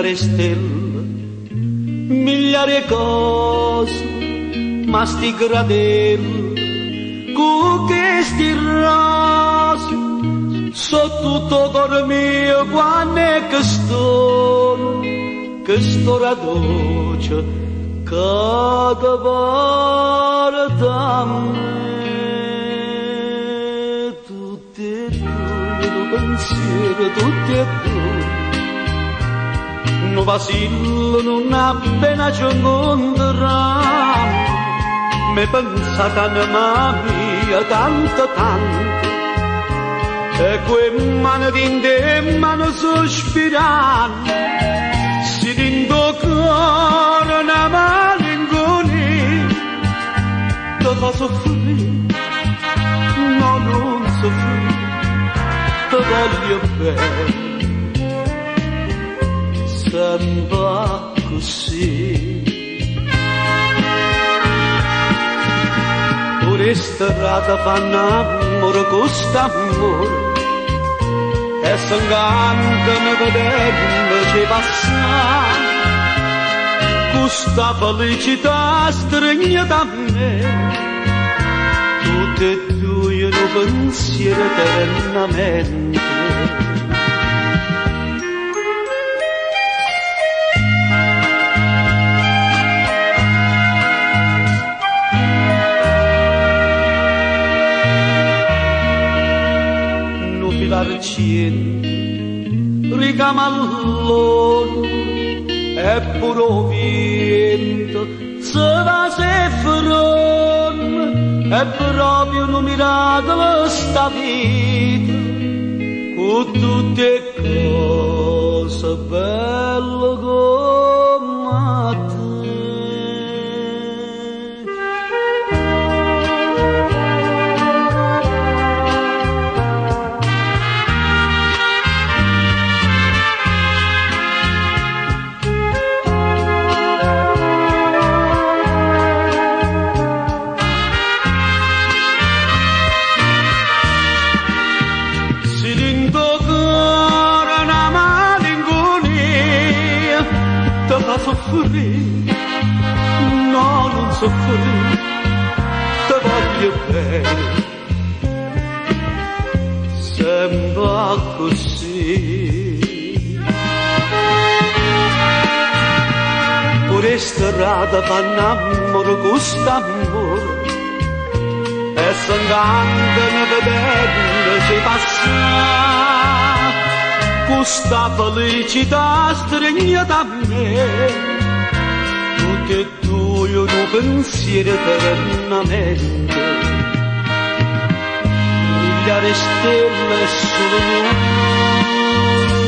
migliaia stelle, migliaia cose, ma sti gradelli, con questi rose, so tutto cor mio quando è che sto radoce, che te porta a me, tutti e due, il pensiero, tutti e due, non vacillo, non appena ci incontriamo, mi pensa che anima mia, tanto, tanto, e quelle mani di te, mani sospirano, si tinto cuore una malinconia, ti fa soffrire, no, non soffrire, ti voglio bene, sempre così. Pure strada fanno amore con st'amore, e s'inganano vedendoci passare, questa felicità stringe da me, tutti e due un pensiero eternamente. Ricama l'oro e puro vento se va se ferma, è proprio un miracolo sta vita, con tutte cose belle come te. Soffrire, no, non soffrire, ti voglio bene, sembra così. Pure strada fanno amore con st'amore, e s'inganano vedendoci passare, questa felicità stringe da me, tutti e due un pensiero eternamente, migliaia stelle solo noi.